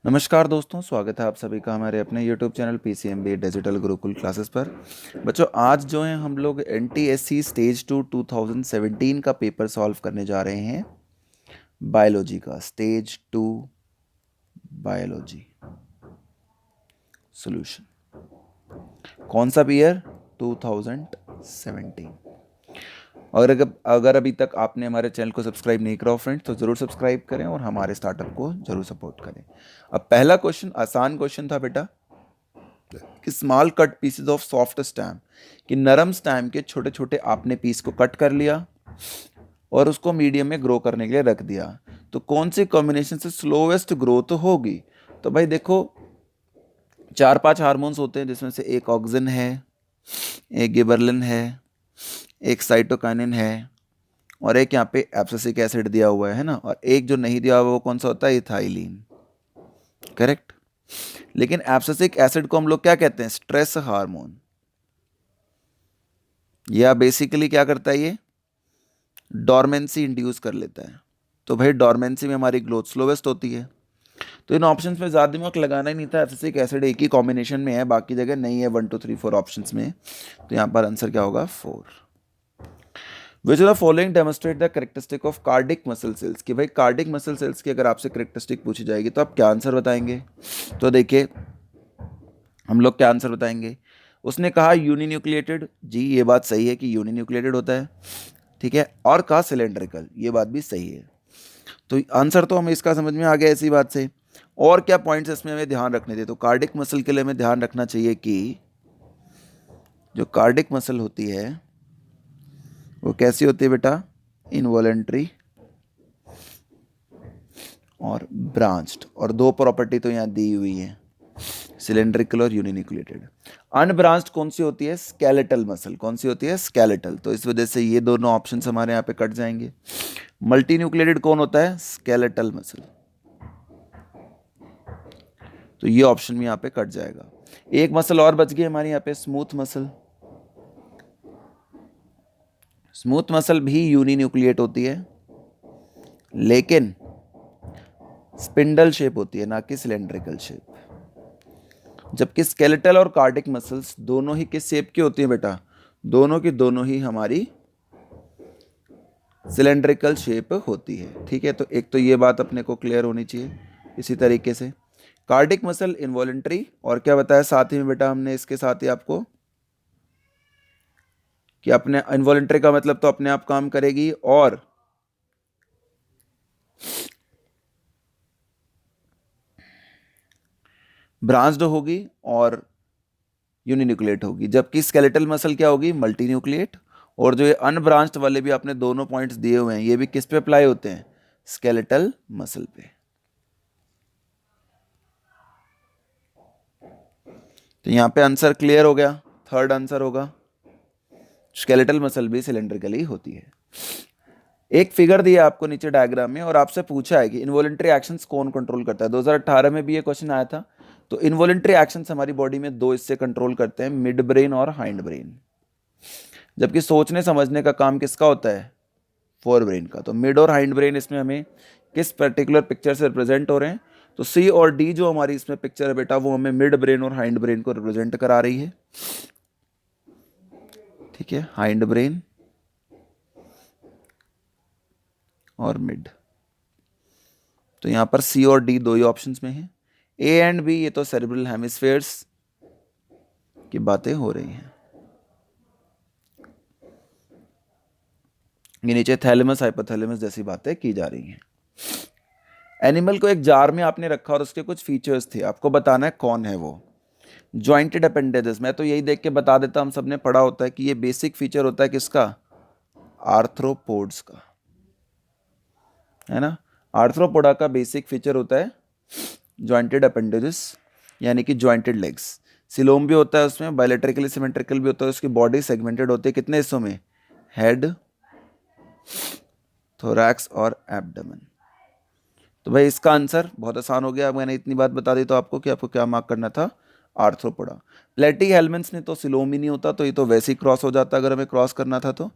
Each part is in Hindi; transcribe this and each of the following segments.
नमस्कार दोस्तों, स्वागत है आप सभी का हमारे अपने YouTube channel PCMB digital Gurukul classes पर। बच्चों, आज जो है हम लोग NTSC स्टेज 2 2017 का पेपर सॉल्व करने जा रहे हैं। बायोलॉजी का स्टेज 2 बायोलॉजी सॉल्यूशन। कौन सा ईयर? 2017। और अगर अभी तक आपने हमारे चैनल को सब्सक्राइब नहीं करा हो फ्रेंड्स, तो ज़रूर सब्सक्राइब करें और हमारे स्टार्टअप को ज़रूर सपोर्ट करें। अब पहला क्वेश्चन आसान क्वेश्चन था बेटा कि small cut pieces of soft stamp, कि नरम स्टैम्प के छोटे छोटे आपने पीस को कट कर लिया और उसको मीडियम में ग्रो करने के लिए रख दिया, तो कौन सी कॉम्बिनेशन से स्लोवेस्ट ग्रोथ होगी? तो भाई देखो, 4-5 हार्मोन्स होते हैं, जिसमें से एक ऑक्सिन है, एक गिबरलिन है, एक साइटोकाइनिन है और एक यहाँ पे एब्सिसिक एसिड दिया हुआ है ना, और एक जो नहीं दिया हुआ वो कौन सा होता है? इथाइलिन। करेक्ट। लेकिन एब्सिसिक एसिड को हम लोग क्या कहते हैं? Stress hormone. या बेसिकली क्या करता है ये? डॉर्मेंसी इंड्यूस कर लेता है। तो भाई डॉर्मेंसी में हमारी ग्रोथ स्लोवेस्ट होती है। तो इन ऑप्शंस में ज़्यादा दिमाग लगाना ही नहीं था। एब्सिसिक एसिड एक ही कॉम्बिनेशन में है, बाकी जगह नहीं है 1 2 3 4 ऑप्शंस में। तो यहाँ पर आंसर क्या होगा? 4। Which of the following demonstrate the characteristic of cardiac muscle cells, कि भाई कार्डिक मसल सेल्स की अगर आपसे करेक्टरिस्टिक पूछी जाएगी तो आप क्या आंसर बताएंगे? तो देखिए, हम लोग क्या आंसर बताएंगे। उसने कहा यूनिन्यूक्लिएटेड, जी ये बात सही है कि यूनिन्यूक्लिएटेड होता है, ठीक है। और कहा सिलेंड्रिकल, ये बात भी सही है। तो आंसर तो हमें इसका समझ में आ गया इसी बात से। और क्या पॉइंट्स इसमें हमें ध्यान रखने थे? तो कार्डिक मसल के लिए हमें ध्यान रखना चाहिए कि जो कार्डिक मसल होती है वो कैसी होती है बेटा? इनवॉलेंट्री और ब्रांच्ड। और दो प्रॉपर्टी तो यहाँ दी हुई है, सिलेंड्रिकल और यूनिन्यूक्लिएटेड। अनब्रांच्ड कौन सी होती है? Skeletal muscle. कौन सी होती है? स्केलेटल। तो इस वजह से ये दोनों ऑप्शन हमारे यहाँ पे कट जाएंगे। मल्टी न्यूक्लिएटेड कौन होता है? Skeletal muscle. तो ये ऑप्शन भी यहाँ पे कट जाएगा। एक मसल और बच गई हमारी यहाँ पे, स्मूथ मसल। स्मूथ मसल भी यूनिन्यूक्लिएट होती है, लेकिन स्पिंडल शेप होती है, ना कि सिलेंड्रिकल शेप। जबकि स्केलेटल और कार्डिक मसल्स दोनों ही किस शेप की होती हैं बेटा? दोनों की दोनों ही हमारी सिलेंड्रिकल शेप होती है, ठीक है। तो एक तो ये बात अपने को क्लियर होनी चाहिए। इसी तरीके से कार्डिक मसल इनवॉलेंट्री, और क्या बताया साथ ही में बेटा हमने इसके साथ ही आपको कि अपने इनवॉलेंट्री का मतलब तो अपने आप काम करेगी और ब्रांच्ड होगी और यूनिन्यूक्लिएट होगी। जबकि स्केलेटल मसल क्या होगी? Multi nucleate. और जो ये अनब्रांच्ड वाले भी आपने दोनों पॉइंट्स दिए हुए हैं, ये भी किस पे अप्लाई होते हैं? स्केलेटल मसल पे। तो यहाँ पे आंसर क्लियर हो गया। थर्ड आंसर होगा स्केलेटल मसल भी सिलेंड्रिकली होती है। एक फिगर दिया है आपको नीचे डायग्राम में, और आपसे पूछा है कि इनवॉलेंट्री एक्शंस कौन कंट्रोल करता है। 2018 में भी ये क्वेश्चन आया था। तो इनवॉलेंट्री एक्शंस हमारी बॉडी में दो इससे कंट्रोल करते हैं, मिड ब्रेन और हाइंड ब्रेन। जबकि सोचने समझने का काम किसका होता है? फोर ब्रेन का। तो मिड और हाइंड ब्रेन इसमें हमें किस पर्टिकुलर पिक्चर से रिप्रेजेंट हो रहे हैं? तो सी और डी जो हमारी इसमें पिक्चर है बेटा, वो हमें मिड ब्रेन और हाइंड ब्रेन को रिप्रेजेंट करा रही है, ठीक है। हाइंड ब्रेन और मिड। तो यहां पर सी और डी दो ही ऑप्शंस में है। ए एंड बी ये तो सेरेब्रल हेमिस्फेयर्स की बातें हो रही हैं। ये नीचे थैलेमस हाइपोथैलेमस जैसी बातें की जा रही हैं। एनिमल को एक जार में आपने रखा और उसके कुछ फीचर्स थे, आपको बताना है कौन है वो। ज्वाइंटेड अपेंडेजेस, मैं तो यही देख के बता देता, हम सबने पढ़ा होता है कि ये बेसिक फीचर होता है किसका? आर्थ्रोपोड्स का, है ना। आर्थ्रोपोडा का बेसिक फीचर होता है ज्वाइंटेड अपेंडेजेस, यानी कि ज्वाइंटेड लेग्स। सिलोम भी होता है उसमें, बायलैटरिकली सिमेट्रिकल भी होता है। उसकी बॉडी सेगमेंटेड होती है कितने हिस्सों में? हेड, थोरैक्स और एब्डोमेन। तो भाई इसका आंसर बहुत आसान हो गया। मैंने इतनी बात बता दी तो आपको कि आपको क्या मार्क करना था? आर्थ्रोपोडा। प्लेटी हेलमेंट्स ने तो सिलोम ही नहीं होता, तो ये तो वैसे ही क्रॉस हो जाता अगर हमें क्रॉस करना था। तो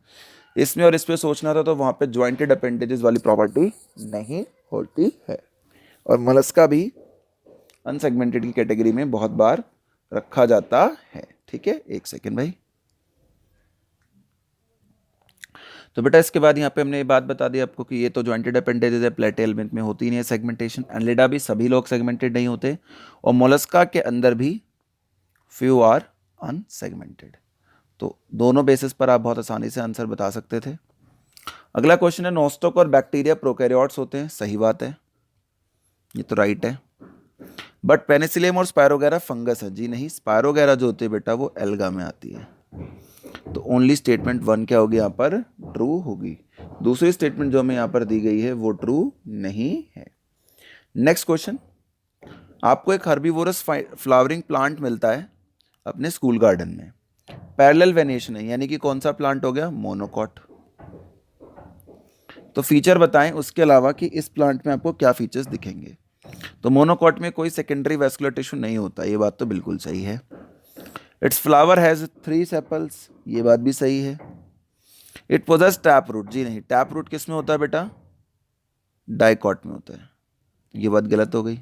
इसमें और इस पे सोचना था, तो वहाँ पे ज्वाइंटेड अपेंडेजेस वाली प्रॉपर्टी नहीं होती है। और मलस्का भी अनसेगमेंटेड की कैटेगरी में बहुत बार रखा जाता है। ठीक है, एक सेकेंड भाई। तो बेटा इसके बाद यहाँ पे हमने ये बात बता दी आपको कि ये तो जॉइंटेड अपेंडेजेस है, प्लेटेलमेंट में होती नहीं है सेगमेंटेशन। एनलिडा भी सभी लोग सेगमेंटेड नहीं होते, और मोलस्का के अंदर भी फ्यू आर अनसेगमेंटेड। तो दोनों बेसिस पर आप बहुत आसानी से आंसर बता सकते थे। अगला क्वेश्चन है, नोस्टोक और बैक्टीरिया प्रोकैरियोट्स होते हैं। सही बात है, ये तो राइट है। बट पेनिसिलियम और स्पायरोगैरा फंगस है। जी नहीं, स्पायरोगैरा जो होती है बेटा वो एल्गा में आती है। तो ओनली स्टेटमेंट 1 क्या होगी यहाँ पर, ट्रू होगी। दूसरी स्टेटमेंट जो हमें यहाँ पर दी गई है वो ट्रू नहीं है। नेक्स्ट क्वेश्चन, आपको एक हर्बीवोरस फ्लावरिंग प्लांट मिलता है अपने स्कूल गार्डन में, पैरेलल वेनेशन है, यानी कि कौन सा प्लांट हो गया, मोनोकॉट। तो फीचर बताएं उसके अलावा कि इस प्लांट में आपको क्या फीचर्स दिखेंगे। तो मोनोकॉट में कोई सेकेंडरी वैस्कुलर टिश्यू नहीं होता, ये बात तो बिल्कुल सही है। इट्स फ्लावर हैज 3 सेपल्स, ये बात भी सही है। इट पोजेस टैप रूट, जी नहीं, टैप रूट किस में होता है बेटा, डाइकॉट में होता है, ये बात गलत हो गई।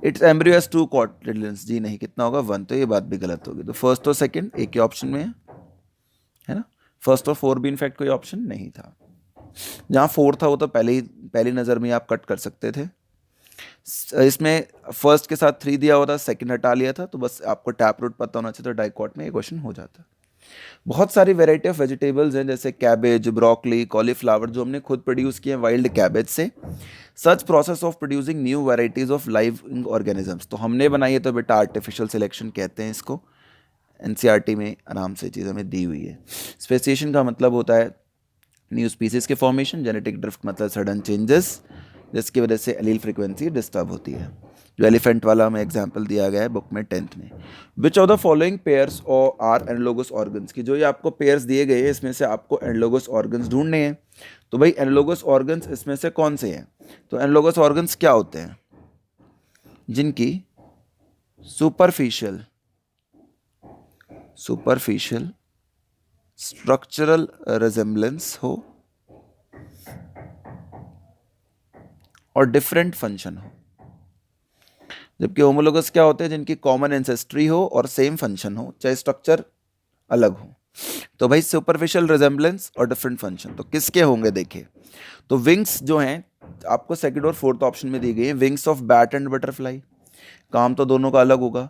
इट्स एम्ब्रियो हैज 2 कॉटिलेडन्स, जी नहीं, कितना होगा 1, तो ये बात भी गलत होगी। तो फर्स्ट और सेकंड एक ही ऑप्शन में है ना, फर्स्ट और 4 भी इनफैक्ट कोई ऑप्शन नहीं था। जहाँ 4 था वो तो पहली नज़र में आप कट कर सकते थे। इसमें फर्स्ट के साथ 3 दिया हुआ था, सेकंड हटा लिया था, तो बस आपको टैप रूट पता होना चाहिए, तो डाइकॉट में ये क्वेश्चन हो जाता। बहुत सारी वेराइटी ऑफ वेजिटेबल्स हैं, जैसे कैबेज, ब्रोकली, कॉलीफ्लावर, जो हमने खुद प्रोड्यूस किए हैं वाइल्ड कैबेज से। सच process of producing new varieties of living organisms, तो हमने बनाई है, तो बेटा आर्टिफिशियल सिलेक्शन कहते हैं इसको। एनसीईआरटी में आराम से चीज़ हमें दी हुई है। स्पेसिएशन का मतलब होता है न्यू स्पीसीज के फॉर्मेशन, जेनेटिक ड्रिफ्ट मतलब सडन चेंजेस जिसकी वजह से एलील फ्रीक्वेंसी डिस्टर्ब होती है। जो एलिफेंट वाला हमें एग्जाम्पल दिया गया है बुक में 10th में। Which of the following pairs और आर एनालोगस ऑर्गन्स, की जो ये आपको पेयर्स दिए गए हैं इसमें से आपको एनालोगस ऑर्गन्स ढूंढने हैं। तो भाई एनालोगस ऑर्गन्स इसमें से कौन से हैं, तो एनालोगस ऑर्गन्स क्या होते हैं, जिनकी सुपरफिशियल स्ट्रक्चरल रिजेम्बलेंस हो और डिफरेंट फंक्शन हो। जबकि होमोलोगस क्या होते हैं, जिनकी कॉमन एंसेस्ट्री हो और सेम फंक्शन हो, चाहे स्ट्रक्चर अलग हो। तो भाई सुपरफिशियल रिजेम्बलेंस और डिफरेंट फंक्शन तो किसके होंगे, देखिए। तो विंग्स जो हैं आपको सेकंड और फोर्थ ऑप्शन में दी गई है, wings of bat and butterfly. काम तो दोनों का अलग होगा,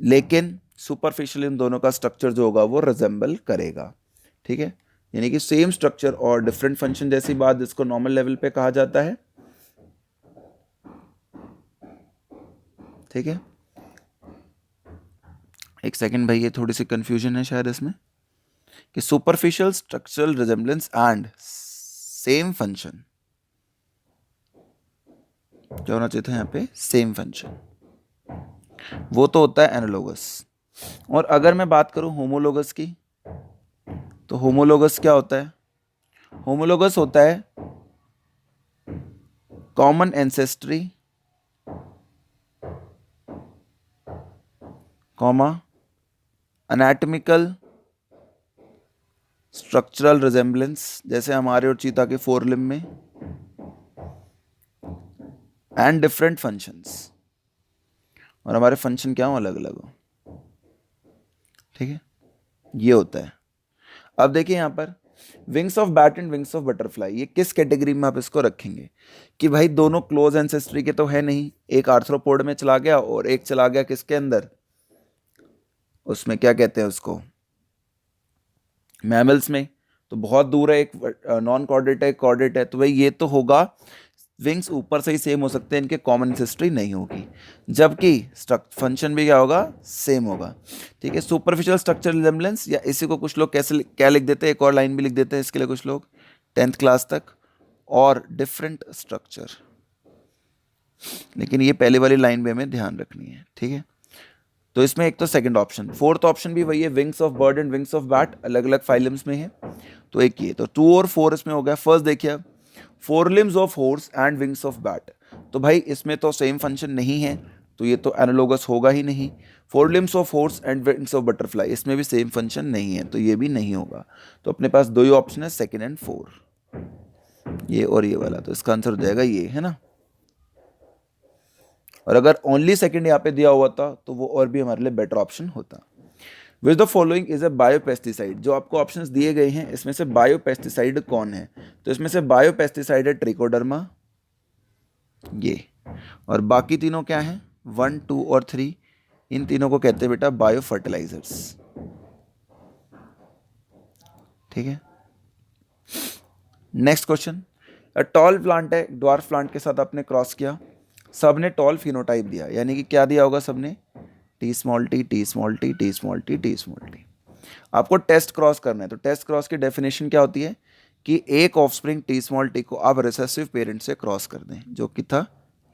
लेकिन सुपरफिशियल इन दोनों का स्ट्रक्चर जो होगा वो रिजेंबल करेगा। ठीक है, यानी कि सेम स्ट्रक्चर और डिफरेंट फंक्शन जैसी बात, जिसको नॉर्मल लेवल पे कहा जाता है। ठीक है, एक सेकंड भाई, ये थोड़ी सी कंफ्यूजन है शायद इसमें, कि superficial structural resemblance and same function, क्या होना चाहिए था यहाँ पे, सेम फंक्शन, वो तो होता है एनालोगस। और अगर मैं बात करूं होमोलोगस की, तो होमोलोगस क्या होता है, होमोलोगस होता है common ancestry comma anatomical structural resemblance, जैसे हमारे और चीता के 4 लिम्ब में, एंड डिफरेंट फंक्शंस, और हमारे फंक्शन क्या हो, अलग अलग हो। ठीक है, ये होता है। अब देखिए यहाँ पर wings of bat and wings of butterfly, ये किस कैटेगरी में आप इसको रखेंगे, कि भाई दोनों क्लोज एंसेस्ट्री के तो है नहीं, एक आर्थ्रोपोड में चला गया और एक चला गया किसके अंदर, उसमें क्या कहते हैं उसको, मैमल्स में, तो बहुत दूर है, एक नॉन कॉर्डेट है, एक कॉर्डेट है, तो भाई ये तो होगा, विंग्स ऊपर से ही सेम हो सकते हैं, इनके कॉमन एंसेस्ट्री नहीं होगी, जबकि फंक्शन भी क्या होगा, सेम होगा। ठीक है, सुपरफिशियल स्ट्रक्चरल रिजेम्बलेंस, या इसी को कुछ लोग कैसे क्या लिख देते हैं, एक और लाइन भी लिख देते हैं इसके लिए कुछ लोग 10th क्लास तक, और डिफरेंट स्ट्रक्चर, लेकिन ये पहले वाली लाइन भी हमें ध्यान रखनी है। ठीक है, तो इसमें एक तो सेकंड ऑप्शन, फोर्थ ऑप्शन भी वही है, wings of bird and wings of bat अलग अलग फाइलम्स में है, तो एक ये, तो 2 और 4 इसमें हो गया। फर्स्ट देखिए, 4 limbs of horse and wings of bat, तो भाई इसमें तो सेम फंक्शन नहीं है, तो ये तो एनालोगस होगा ही नहीं। 4 limbs of horse and wings of butterfly, इसमें भी सेम फंक्शन नहीं है, तो ये भी नहीं होगा। तो अपने पास 2 ही ऑप्शन है, सेकेंड एंड 4, ये और ये वाला, तो इसका आंसर हो जाएगा ये, है ना। और अगर ओनली सेकंड यहाँ पे दिया हुआ था तो वो और भी हमारे लिए बेटर ऑप्शन होता। Which the following is a biopesticide, जो आपको ऑप्शंस दिए गए हैं इसमें से बायोपेस्टिसाइड कौन है, तो इसमें से बायोपेस्टिसाइड है ट्रिकोडर्मा ये, और बाकी तीनों क्या हैं 1, 2 और 3, इन तीनों को कहते हैं बेटा बायो फर्टिलाइजर्स। ठीक है, नेक्स्ट क्वेश्चन, टॉल प्लांट है, ड्वार्फ प्लांट के साथ आपने क्रॉस किया, सबने टॉल फिनोटाइप दिया, यानी कि क्या दिया होगा सबने T small T, T small T, T small T, T small T. आपको टेस्ट क्रॉस करना है, तो टेस्ट क्रॉस की डेफिनेशन क्या होती है कि एक ऑफस्प्रिंग टी स्मॉल टी को आप रिसेसिव पेरेंट से क्रॉस कर दें, जो कि था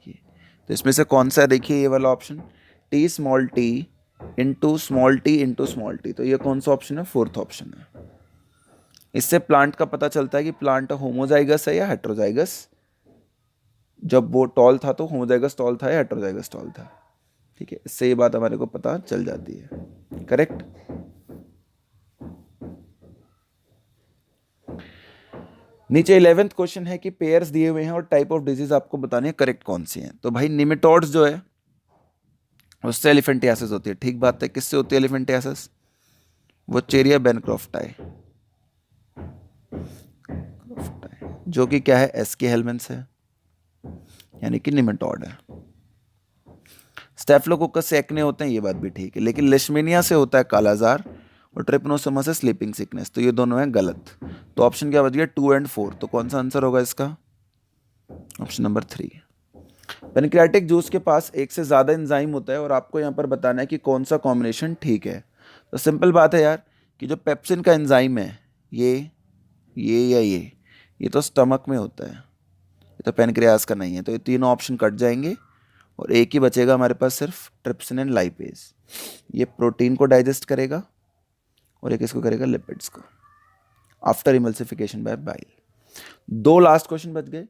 ये। तो इसमें से कौन सा है, देखिए ये वाला option, T small T into small T into small T, तो ये कौन सा ऑप्शन है, फोर्थ ऑप्शन है। इससे प्लांट का पता चलता है कि प्लांट होमोजाइगस है या हेट्रोजाइगस, जब वो टॉल था तो होमोजाइगस टॉल था या हेट्रोजाइगस टॉल था। ठीक है, इससे ये बात हमारे को पता चल जाती है। करेक्ट। नीचे 11th क्वेश्चन है कि पेयर्स दिए हुए हैं और टाइप ऑफ डिजीज आपको बतानी है करेक्ट कौन सी है। तो भाई निमेटोड्स जो है उससे एलिफेंटियासिस होती है, ठीक बात है। किससे होती है एलिफेंटियासिस, वो चेरिया बेनक्रॉफ्टाई, जो कि क्या है एस्के हेलमेंस है, यानी कि निमेटोड है। स्टेफलोकोकस से एक्ने होते हैं, ये बात भी ठीक है, लेकिन लेशमेनिया से होता है कालाजार और ट्रिपनोसोमा से स्लीपिंग सिकनेस, तो ये दोनों हैं गलत। तो ऑप्शन क्या बच गया 2 और 4, तो कौन सा आंसर होगा इसका, ऑप्शन नंबर 3। पेनक्रियाटिक जूस के पास एक से ज़्यादा एंजाइम होता है और आपको यहाँ पर बताना है कि कौन सा कॉम्बिनेशन ठीक है। तो सिंपल बात है यार कि जो पेप्सिन का एंजाइम है ये या ये तो स्टमक में होता है, ये तो पेनक्रियास का नहीं है, तो ये तीनों ऑप्शन कट जाएंगे और एक ही बचेगा हमारे पास सिर्फ ट्रिप्सिन एंड लाइपेज। ये प्रोटीन को डाइजेस्ट करेगा और एक इसको करेगा लिपिड्स को after emulsification by bile. 2 last question बच गए।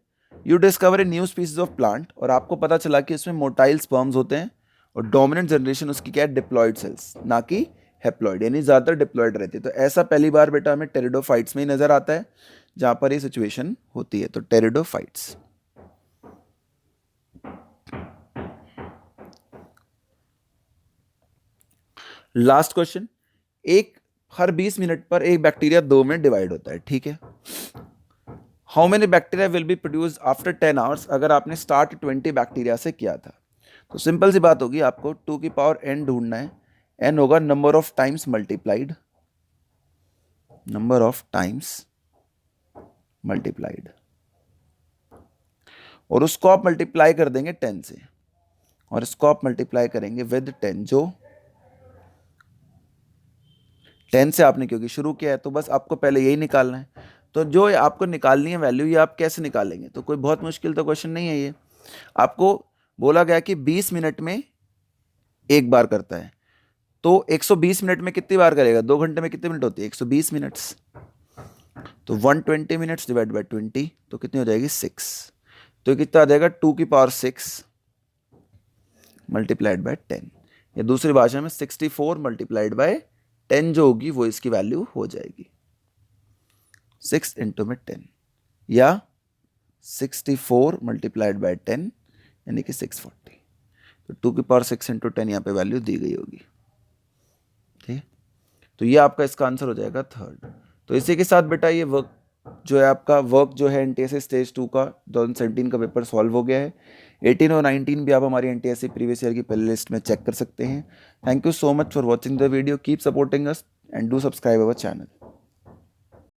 You discover a new species of plant, और आपको पता चला कि इसमें मोटाइल स्पर्म्स होते हैं और डोमिनेंट जनरेशन उसकी क्या है डिप्लॉयड सेल्स, ना कि हेप्लॉयड, यानी ज़्यादातर डिप्लॉयड रहती है। तो ऐसा पहली बार बेटा हमें टेरिडोफाइट्स में ही नजर आता है जहां पर ये सिचुएशन होती है, तो टेरिडोफाइट्स। लास्ट क्वेश्चन, हर 20 मिनट पर एक बैक्टीरिया 2 में डिवाइड होता है, ठीक है। How many bacteria will be produce after 10 hours, अगर आपने स्टार्ट 20 बैक्टीरिया से किया था, तो सिंपल सी बात होगी, आपको 2 की पावर n ढूंढना है। n होगा number of times multiplied, number of times multiplied, और उसको आप मल्टीप्लाई कर देंगे 10 से, और इसको आप मल्टीप्लाई करेंगे विद 10, जो 10 से आपने क्योंकि शुरू किया है, तो बस आपको पहले यही निकालना है। तो जो आपको निकालनी है वैल्यू, ये आप कैसे निकालेंगे, तो कोई बहुत मुश्किल तो क्वेश्चन नहीं है ये। आपको बोला गया कि 20 मिनट में एक बार करता है, तो 120 मिनट में कितनी बार करेगा, 2 घंटे में कितने मिनट होती है 120 मिनट्स, तो 120 मिनट्स डिवाइड बाय 20, तो कितनी हो जाएगी 6, तो कितना आ जाएगा 2 की पावर 6 मल्टीप्लाइड बाय 10, या दूसरी भाषा में 64 मल्टीप्लाइड बाय 10 जो होगी वो इसकी वैल्यू हो जाएगी 6 इंटू में 10, या 64 मल्टीप्लाइड बाय 10 यानी कि 640, तो 2 की पावर 6 इंटू 10 यहाँ पे वैल्यू दी गई होगी। ठीक, तो ये आपका इसका आंसर हो जाएगा 3rd। तो इसी के साथ बेटा ये वर्क जो है आपका वर्क जो है एनटीएससी स्टेज 2 का 2017 का पेपर सॉल्व हो गया है। 18 और 19 भी आप हमारी एनटीएससी प्रीवियस ईयर की प्ले लिस्ट में चेक कर सकते हैं। Thank you so much for watching the video, keep supporting us and do subscribe our channel.